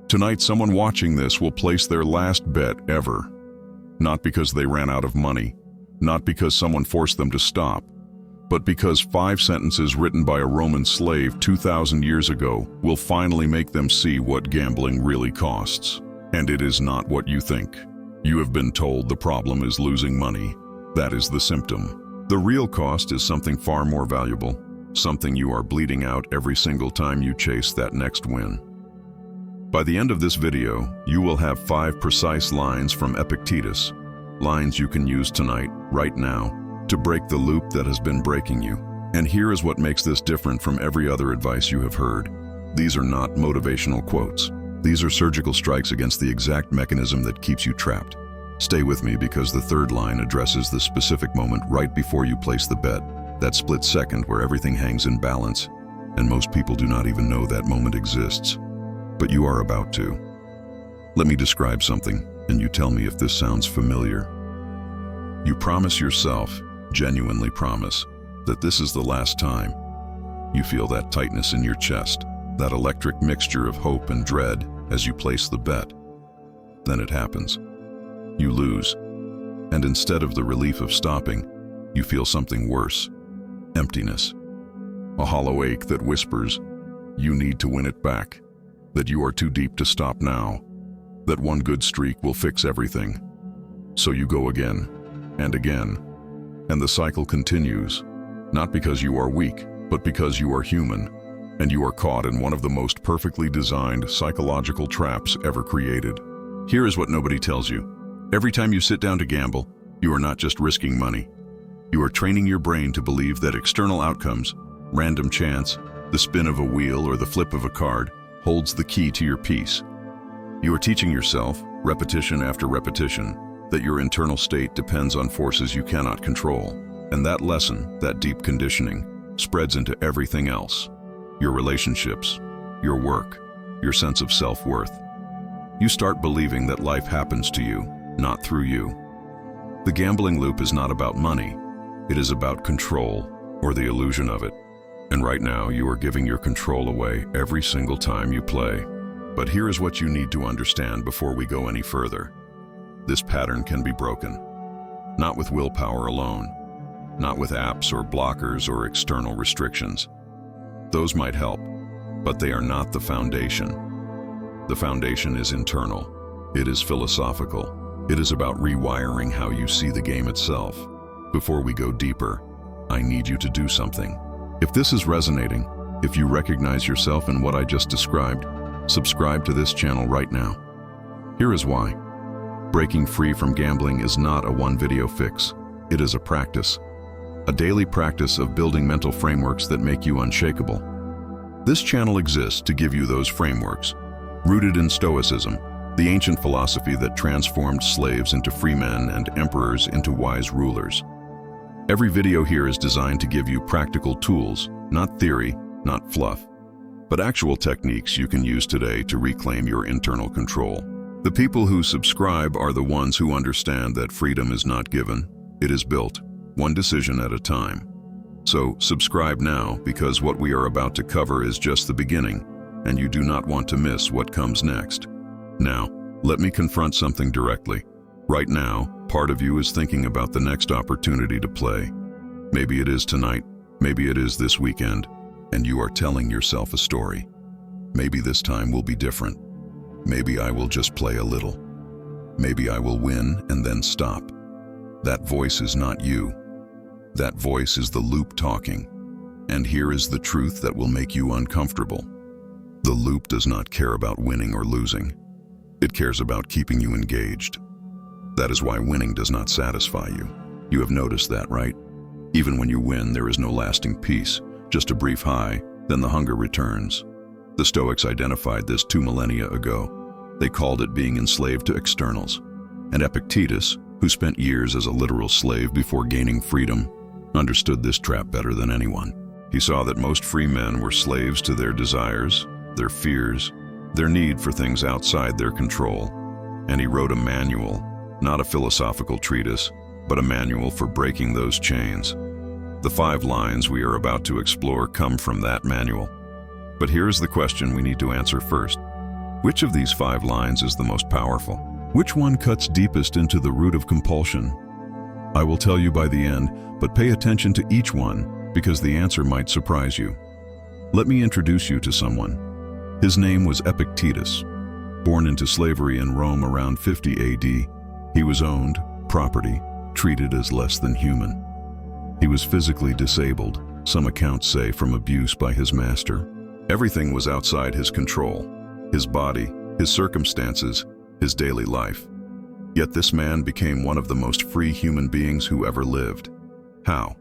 Tonight, someone watching this will place their last bet ever. Not because they ran out of money, not because someone forced them to stop, but because 5 sentences written by a Roman slave 2,000 years ago will finally make them see what gambling really costs. And it is not what you think. You have been told the problem is losing money. That is the symptom. The real cost is something far more valuable, something you are bleeding out every single time you chase that next win. By the end of this video, you will have 5 precise lines from Epictetus, lines you can use tonight, right now, to break the loop that has been breaking you. And here is what makes this different from every other advice you have heard. These are not motivational quotes. These are surgical strikes against the exact mechanism that keeps you trapped. Stay with me because the third line addresses the specific moment right before you place the bet, that split second where everything hangs in balance, and most people do not even know that moment exists. But you are about to. Let me describe something, and you tell me if this sounds familiar. You promise yourself, genuinely promise, that this is the last time. You feel that tightness in your chest, that electric mixture of hope and dread as you place the bet. Then it happens. You lose, and instead of the relief of stopping, you feel something worse: emptiness. A hollow ache that whispers, you need to win it back, that you are too deep to stop now, that one good streak will fix everything. So you go again, and again, and the cycle continues, not because you are weak, but because you are human, and you are caught in one of the most perfectly designed psychological traps ever created. Here is what nobody tells you. Every time you sit down to gamble, you are not just risking money. You are training your brain to believe that external outcomes, random chance, the spin of a wheel or the flip of a card, holds the key to your peace. You are teaching yourself, repetition after repetition, that your internal state depends on forces you cannot control. And that lesson, that deep conditioning, spreads into everything else. Your relationships, your work, your sense of self-worth. You start believing that life happens to you, not through you. The gambling loop is not about money. It is about control, or the illusion of it. And right now, you are giving your control away every single time you play. But here is what you need to understand before we go any further. This pattern can be broken. Not with willpower alone. Not with apps or blockers or external restrictions. Those might help, but they are not the foundation. The foundation is internal. It is philosophical. It is about rewiring how you see the game itself. Before we go deeper, I need you to do something. If this is resonating, if you recognize yourself in what I just described, subscribe to this channel right now. Here is why. Breaking free from gambling is not a one-video fix. It is a practice. A daily practice of building mental frameworks that make you unshakable. This channel exists to give you those frameworks, rooted in Stoicism, the ancient philosophy that transformed slaves into free men and emperors into wise rulers. Every video here is designed to give you practical tools, not theory, not fluff, but actual techniques you can use today to reclaim your internal control. The people who subscribe are the ones who understand that freedom is not given, it is built, one decision at a time. So subscribe now, because what we are about to cover is just the beginning, and you do not want to miss what comes next. Now, let me confront something directly. Right now, part of you is thinking about the next opportunity to play. Maybe it is tonight, maybe it is this weekend, and you are telling yourself a story. Maybe this time will be different. Maybe I will just play a little. Maybe I will win and then stop. That voice is not you. That voice is the loop talking. And here is the truth that will make you uncomfortable. The loop does not care about winning or losing. It cares about keeping you engaged. That is why winning does not satisfy you. You have noticed that, right? Even when you win, there is no lasting peace, just a brief high, then the hunger returns. The Stoics identified this 2 millennia ago. They called it being enslaved to externals. And Epictetus, who spent years as a literal slave before gaining freedom, understood this trap better than anyone. He saw that most free men were slaves to their desires, their fears, their need for things outside their control. And he wrote a manual, not a philosophical treatise, but a manual for breaking those chains. The 5 lines we are about to explore come from that manual. But here is the question we need to answer first. Which of these 5 lines is the most powerful? Which one cuts deepest into the root of compulsion? I will tell you by the end, but pay attention to each one because the answer might surprise you. Let me introduce you to someone. His name was Epictetus. Born into slavery in Rome around 50 AD, he was owned, property, treated as less than human. He was physically disabled, some accounts say from abuse by his master. Everything was outside his control. His body, his circumstances, his daily life. Yet this man became one of the most free human beings who ever lived. How?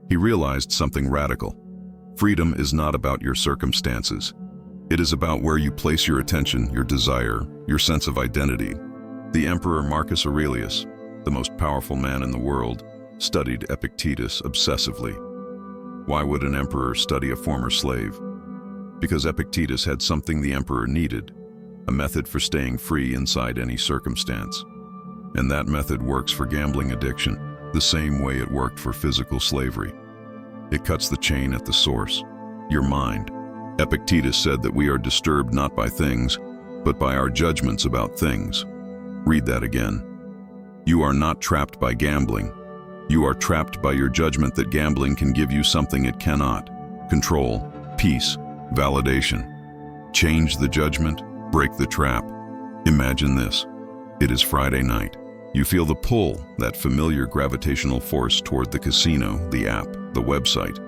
He realized something radical. Freedom is not about your circumstances. It is about where you place your attention, your desire, your sense of identity. The Emperor Marcus Aurelius, the most powerful man in the world, studied Epictetus obsessively. Why would an emperor study a former slave? Because Epictetus had something the emperor needed, a method for staying free inside any circumstance. And that method works for gambling addiction, the same way it worked for physical slavery. It cuts the chain at the source, your mind. Epictetus said that we are disturbed not by things, but by our judgments about things. Read that again. You are not trapped by gambling. You are trapped by your judgment that gambling can give you something it cannot. Control, peace, validation. Change the judgment, break the trap. Imagine this. It is Friday night. You feel the pull, that familiar gravitational force toward the casino, the app, the website.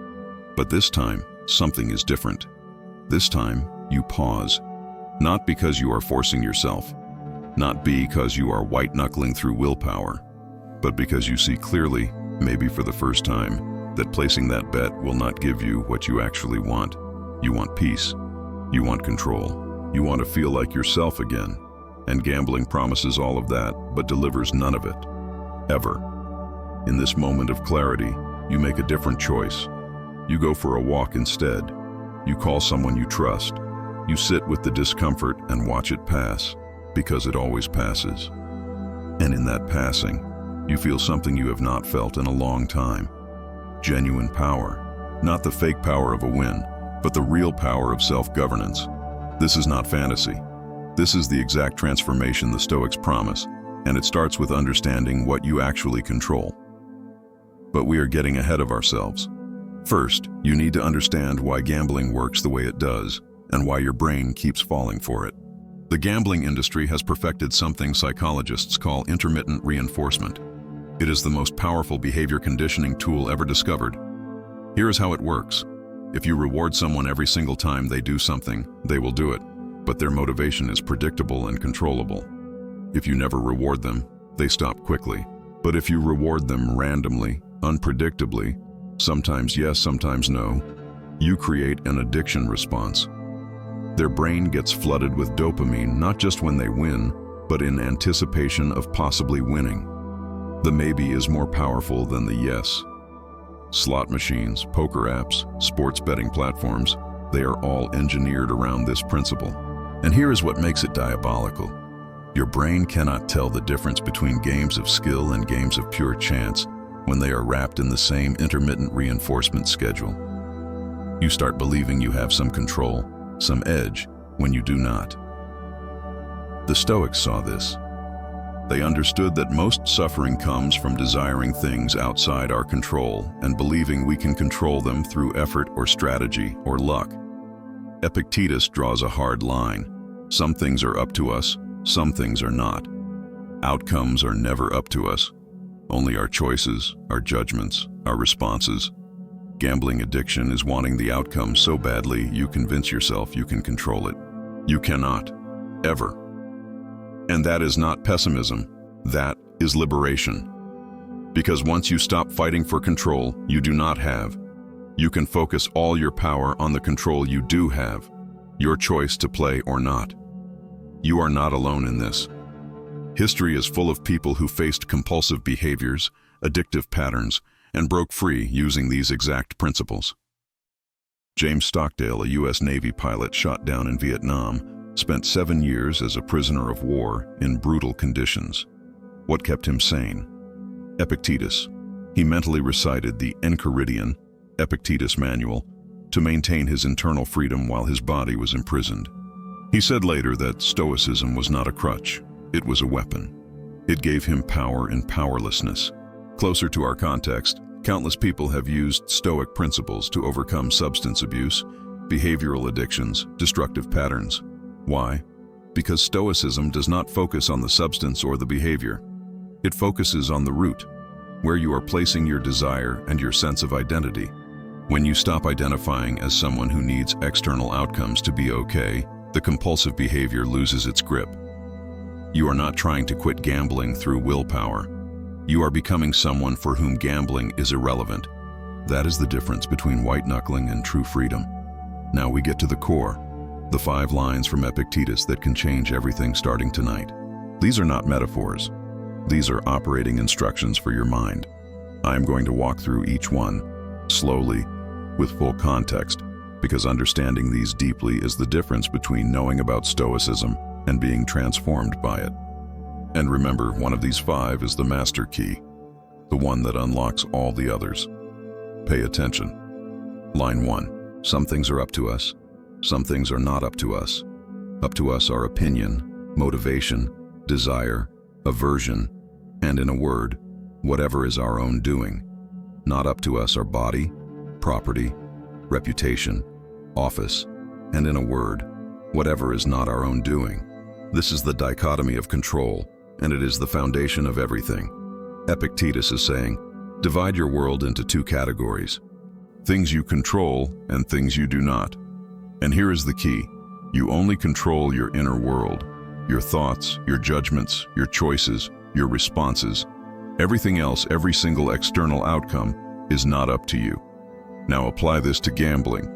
But this time, something is different. This time, you pause. Not because you are forcing yourself. Not because you are white-knuckling through willpower. But because you see clearly, maybe for the first time, that placing that bet will not give you what you actually want. You want peace. You want control. You want to feel like yourself again. And gambling promises all of that, but delivers none of it. Ever. In this moment of clarity, you make a different choice. You go for a walk instead. You call someone you trust. You sit with the discomfort and watch it pass, because it always passes. And in that passing, you feel something you have not felt in a long time. Genuine power. Not the fake power of a win, but the real power of self-governance. This is not fantasy. This is the exact transformation the Stoics promise, and it starts with understanding what you actually control. But we are getting ahead of ourselves. First, you need to understand why gambling works the way it does, and why your brain keeps falling for it. The gambling industry has perfected something psychologists call intermittent reinforcement. It is the most powerful behavior conditioning tool ever discovered. Here is how it works. If you reward someone every single time they do something, they will do it, but their motivation is predictable and controllable. If you never reward them, they stop quickly. But if you reward them randomly, unpredictably, sometimes yes, sometimes no, you create an addiction response. Their brain gets flooded with dopamine not just when they win, but in anticipation of possibly winning. The maybe is more powerful than the yes. Slot machines, poker apps, sports betting platforms, they are all engineered around this principle. And here is what makes it diabolical. Your brain cannot tell the difference between games of skill and games of pure chance when they are wrapped in the same intermittent reinforcement schedule. You start believing you have some control, some edge, when you do not. The Stoics saw this. They understood that most suffering comes from desiring things outside our control and believing we can control them through effort or strategy or luck. Epictetus draws a hard line. Some things are up to us, some things are not. Outcomes are never up to us. Only our choices, our judgments, our responses. Gambling addiction is wanting the outcome so badly you convince yourself you can control it. You cannot. Ever. And that is not pessimism. That is liberation. Because once you stop fighting for control you do not have, you can focus all your power on the control you do have, your choice to play or not. You are not alone in this. History is full of people who faced compulsive behaviors, addictive patterns, and broke free using these exact principles. James Stockdale, a U.S. Navy pilot shot down in Vietnam, spent 7 years as a prisoner of war in brutal conditions. What kept him sane? Epictetus. He mentally recited the Enchiridion, Epictetus manual, to maintain his internal freedom while his body was imprisoned. He said later that Stoicism was not a crutch, it was a weapon. It gave him power in powerlessness. Closer to our context, countless people have used Stoic principles to overcome substance abuse, behavioral addictions, destructive patterns. Why? Because Stoicism does not focus on the substance or the behavior. It focuses on the root, where you are placing your desire and your sense of identity. When you stop identifying as someone who needs external outcomes to be okay, the compulsive behavior loses its grip. You are not trying to quit gambling through willpower. You are becoming someone for whom gambling is irrelevant. That is the difference between white-knuckling and true freedom. Now we get to the core, the 5 lines from Epictetus that can change everything starting tonight. These are not metaphors. These are operating instructions for your mind. I am going to walk through each one, slowly, with full context, because understanding these deeply is the difference between knowing about Stoicism and being transformed by it. And remember, one of these 5 is the master key, the one that unlocks all the others. Pay attention. Line 1. Some things are up to us. Some things are not up to us. Up to us are opinion, motivation, desire, aversion, and in a word, whatever is our own doing. Not up to us are body, property, reputation, office, and in a word, whatever is not our own doing. This is the dichotomy of control, and it is the foundation of everything. Epictetus is saying, divide your world into 2 categories: things you control and things you do not. And here is the key. You only control your inner world, your thoughts, your judgments, your choices, your responses. Everything else, every single external outcome, is not up to you. Now apply this to gambling.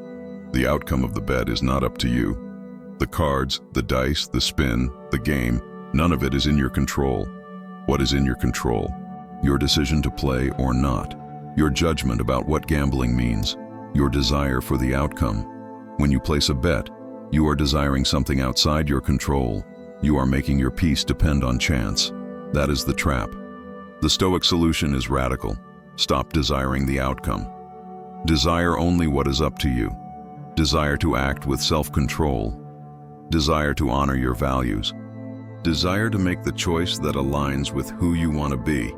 The outcome of the bet is not up to you. The cards, the dice, the spin, the game, none of it is in your control. What is in your control? Your decision to play or not. Your judgment about what gambling means. Your desire for the outcome. When you place a bet, you are desiring something outside your control. You are making your peace depend on chance. That is the trap. The Stoic solution is radical. Stop desiring the outcome. Desire only what is up to you. Desire to act with self-control. Desire to honor your values. Desire to make the choice that aligns with who you want to be.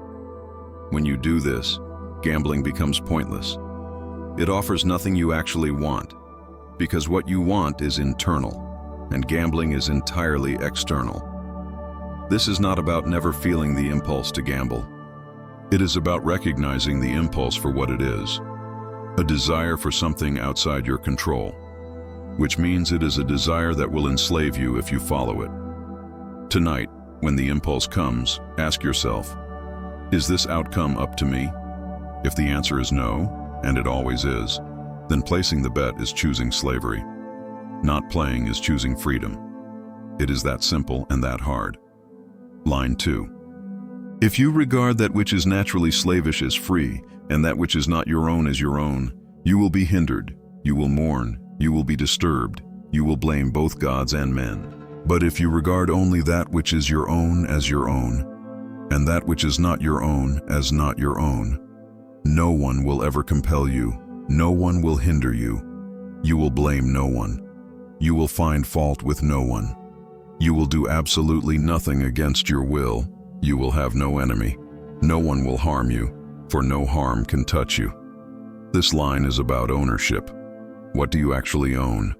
When you do this, gambling becomes pointless. It offers nothing you actually want, because what you want is internal, and gambling is entirely external. This is not about never feeling the impulse to gamble. It is about recognizing the impulse for what it is, a desire for something outside your control, which means it is a desire that will enslave you if you follow it. Tonight, when the impulse comes, ask yourself, is this outcome up to me? If the answer is no, and it always is, then placing the bet is choosing slavery. Not playing is choosing freedom. It is that simple and that hard. Line 2. If you regard that which is naturally slavish as free, and that which is not your own as your own, you will be hindered, you will mourn, you will be disturbed, you will blame both gods and men. But if you regard only that which is your own as your own, and that which is not your own as not your own, no one will ever compel you, no one will hinder you. You will blame no one. You will find fault with no one. You will do absolutely nothing against your will. You will have no enemy. No one will harm you, for no harm can touch you. This line is about ownership. What do you actually own?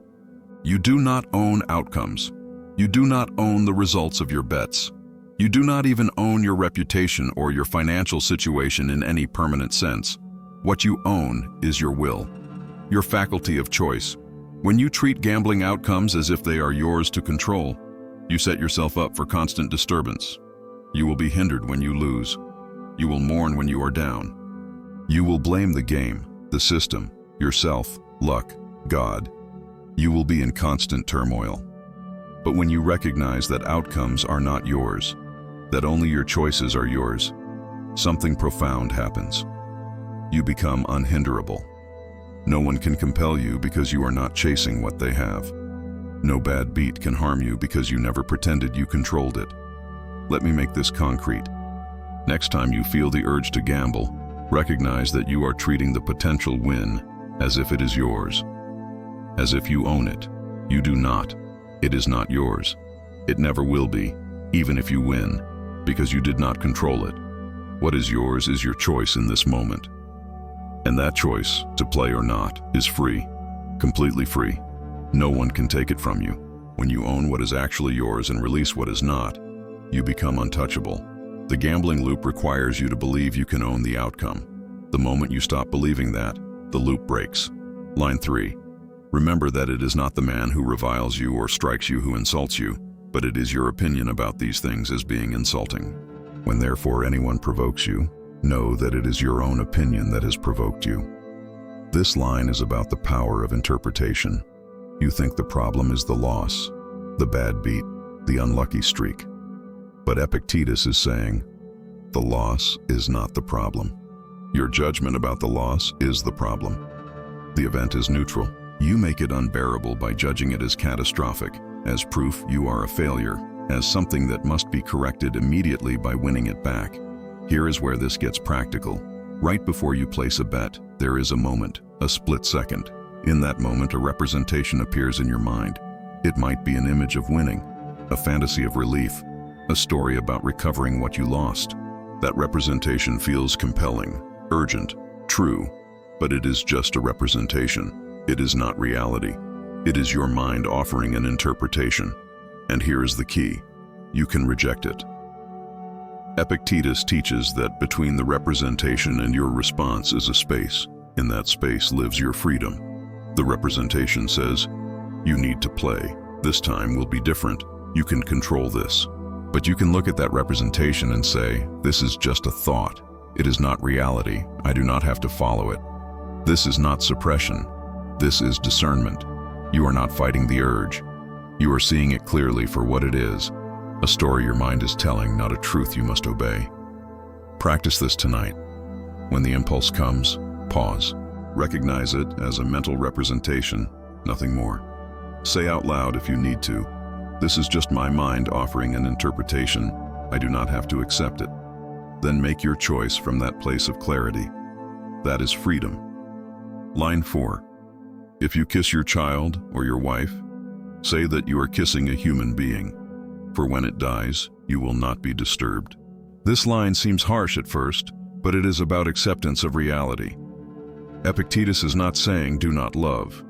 You do not own outcomes. You do not own the results of your bets. You do not even own your reputation or your financial situation in any permanent sense. What you own is your will, your faculty of choice. When you treat gambling outcomes as if they are yours to control, you set yourself up for constant disturbance. You will be hindered when you lose. You will mourn when you are down. You will blame the game, the system, yourself, luck, God. You will be in constant turmoil. But when you recognize that outcomes are not yours, that only your choices are yours, something profound happens. You become unhinderable. No one can compel you because you are not chasing what they have. No bad beat can harm you because you never pretended you controlled it. Let me make this concrete. Next time you feel the urge to gamble, recognize that you are treating the potential win as if it is yours. As if you own it. You do not. It is not yours. It never will be, even if you win, because you did not control it. What is yours is your choice in this moment. And that choice, to play or not, is free, completely free. No one can take it from you. When you own what is actually yours and release what is not, you become untouchable. The gambling loop requires you to believe you can own the outcome. The moment you stop believing that, the loop breaks. Line 3. Remember that it is not the man who reviles you or strikes you who insults you, but it is your opinion about these things as being insulting. When therefore anyone provokes you, know that it is your own opinion that has provoked you. This line is about the power of interpretation. You think the problem is the loss, the bad beat, the unlucky streak. But Epictetus is saying, the loss is not the problem. Your judgment about the loss is the problem. The event is neutral. You make it unbearable by judging it as catastrophic, as proof you are a failure, as something that must be corrected immediately by winning it back. Here is where this gets practical. Right before you place a bet, there is a moment, a split second. In that moment, a representation appears in your mind. It might be an image of winning, a fantasy of relief, a story about recovering what you lost. That representation feels compelling, urgent, true, but it is just a representation. It is not reality. It is your mind offering an interpretation. And here is the key. You can reject it. Epictetus teaches that between the representation and your response is a space. In that space lives your freedom. The representation says, you need to play. This time will be different. You can control this. But you can look at that representation and say, this is just a thought. It is not reality. I do not have to follow it. This is not suppression. This is discernment. You are not fighting the urge. You are seeing it clearly for what it is, a story your mind is telling, not a truth you must obey. Practice this tonight. When the impulse comes, pause. Recognize it as a mental representation, nothing more. Say out loud if you need to, this is just my mind offering an interpretation. I do not have to accept it. Then make your choice from that place of clarity. That is freedom. Line 4. If you kiss your child or your wife, say that you are kissing a human being, for when it dies, you will not be disturbed. This line seems harsh at first, but it is about acceptance of reality. Epictetus is not saying do not love.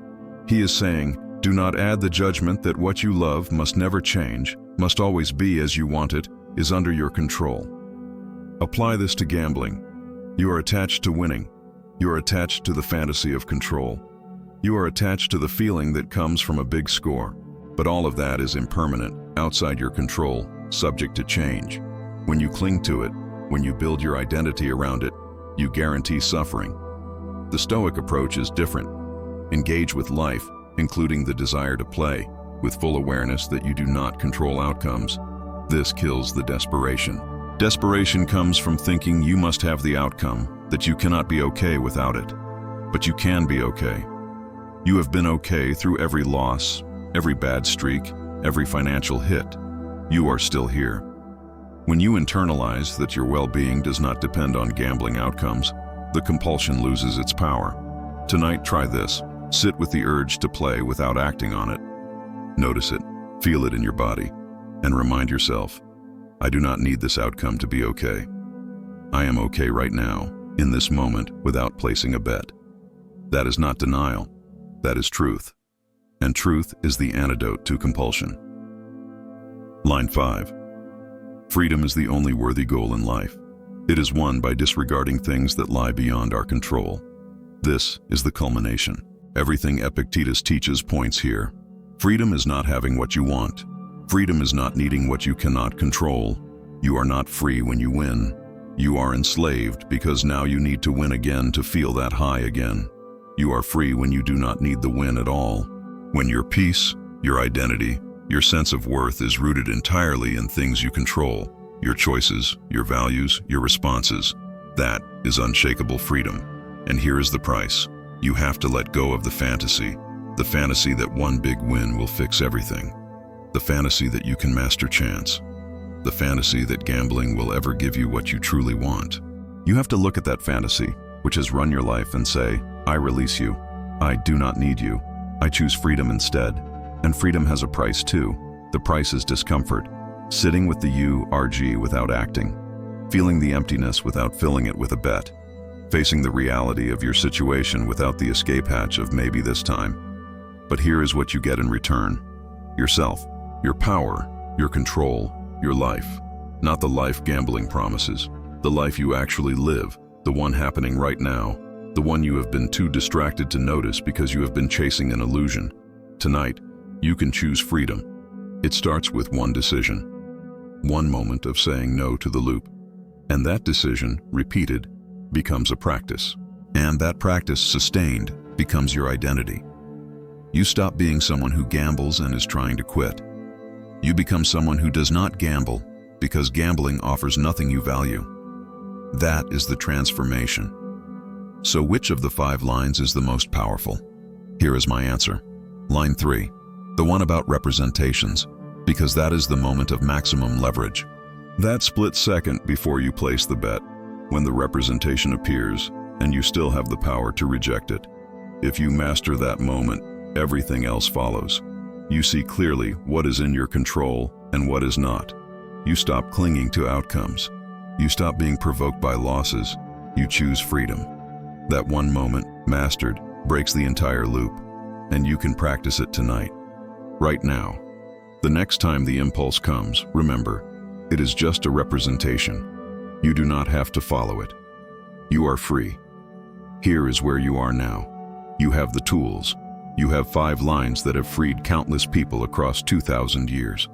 He is saying do not add the judgment that what you love must never change, must always be as you want it, is under your control. Apply this to gambling. You are attached to winning. You are attached to the fantasy of control. You are attached to the feeling that comes from a big score. But all of that is impermanent, outside your control, subject to change. When you cling to it, when you build your identity around it, you guarantee suffering. The Stoic approach is different. Engage with life, including the desire to play, with full awareness that you do not control outcomes. This kills the desperation. Desperation comes from thinking you must have the outcome, that you cannot be okay without it. But you can be okay. You have been okay through every loss, every bad streak, every financial hit. You are still here. When you internalize that your well-being does not depend on gambling outcomes, the compulsion loses its power. Tonight, try this. Sit with the urge to play without acting on it. Notice it, feel it in your body, and remind yourself, I do not need this outcome to be okay. I am okay right now, in this moment, without placing a bet. That is not denial. That is truth. And truth is the antidote to compulsion. Line 5. Freedom is the only worthy goal in life. It is won by disregarding things that lie beyond our control. This is the culmination. Everything Epictetus teaches points here. Freedom is not having what you want. Freedom is not needing what you cannot control. You are not free when you win. You are enslaved because now you need to win again to feel that high again. You are free when you do not need the win at all. When your peace, your identity, your sense of worth is rooted entirely in things you control, your choices, your values, your responses. That is unshakable freedom. And here is the price. You have to let go of the fantasy that one big win will fix everything. The fantasy that you can master chance. The fantasy that gambling will ever give you what you truly want. You have to look at that fantasy, which has run your life, and say, I release you. I do not need you. I choose freedom instead. And freedom has a price too. The price is discomfort. Sitting with the URG without acting. Feeling the emptiness without filling it with a bet. Facing the reality of your situation without the escape hatch of maybe this time. But here is what you get in return. Yourself, your power, your control, your life. Not the life gambling promises. The life you actually live, the one happening right now. The one you have been too distracted to notice because you have been chasing an illusion. Tonight, you can choose freedom. It starts with one decision. One moment of saying no to the loop. And that decision, repeated, becomes a practice. And that practice, sustained, becomes your identity. You stop being someone who gambles and is trying to quit. You become someone who does not gamble because gambling offers nothing you value. That is the transformation. So which of the 5 lines is the most powerful? Here is my answer. Line 3, the one about representations, because that is the moment of maximum leverage. That split second before you place the bet, when the representation appears and you still have the power to reject it. If you master that moment, everything else follows. You see clearly what is in your control and what is not. You stop clinging to outcomes. You stop being provoked by losses. You choose freedom. That one moment, mastered, breaks the entire loop, and you can practice it tonight, right now. The next time the impulse comes, remember, it is just a representation. You do not have to follow it. You are free. Here is where you are now. You have the tools. You have 5 lines that have freed countless people across 2,000 years.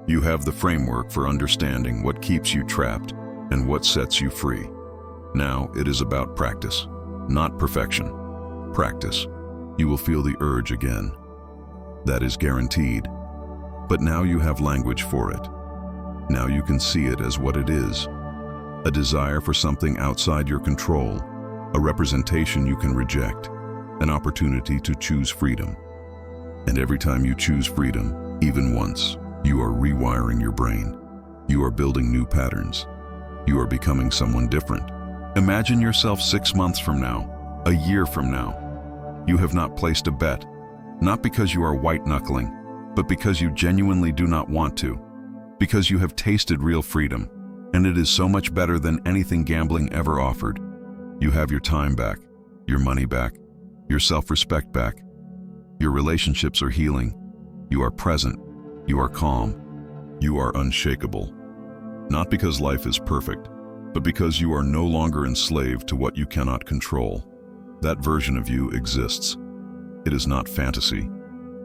You have the framework for understanding what keeps you trapped and what sets you free. Now it is about practice, not perfection. Practice. You will feel the urge again. That is guaranteed. But now you have language for it. Now you can see it as what it is. A desire for something outside your control, a representation you can reject, an opportunity to choose freedom. And every time you choose freedom, even once, you are rewiring your brain. You are building new patterns. You are becoming someone different. Imagine yourself 6 months from now, a year from now. You have not placed a bet, not because you are white-knuckling, but because you genuinely do not want to, because you have tasted real freedom, and it is so much better than anything gambling ever offered. You have your time back, your money back, your self-respect back. Your relationships are healing. You are present. You are calm. You are unshakable. Not because life is perfect, but because you are no longer enslaved to what you cannot control. That version of you exists. It is not fantasy.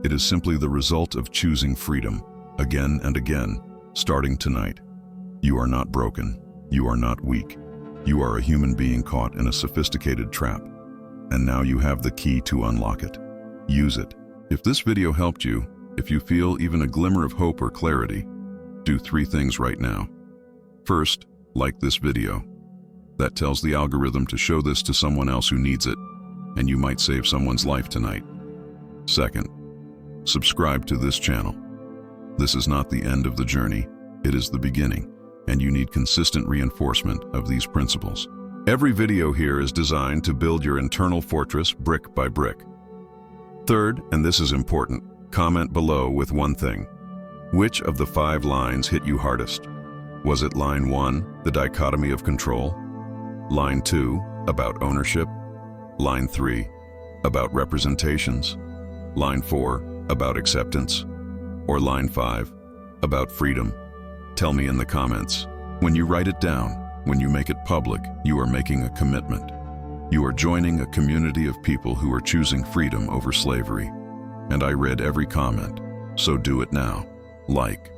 It is simply the result of choosing freedom, again and again, starting tonight. You are not broken. You are not weak. You are a human being caught in a sophisticated trap. And now you have the key to unlock it. Use it. If this video helped you, if you feel even a glimmer of hope or clarity, do 3 things right now. First, like this video. That tells the algorithm to show this to someone else who needs it, and you might save someone's life tonight. Second, subscribe to this channel. This is not the end of the journey, it is the beginning, and you need consistent reinforcement of these principles. Every video here is designed to build your internal fortress brick by brick. Third, and this is important, comment below with one thing. Which of the 5 lines hit you hardest? Was it line 1, the dichotomy of control? Line 2, about ownership? Line 3, about representations? Line 4, about acceptance? Or line 5, about freedom? Tell me in the comments. When you write it down, when you make it public, you are making a commitment. You are joining a community of people who are choosing freedom over slavery. And I read every comment, so do it now. Like,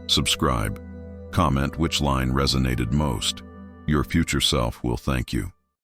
subscribe, comment which line resonated most. Your future self will thank you.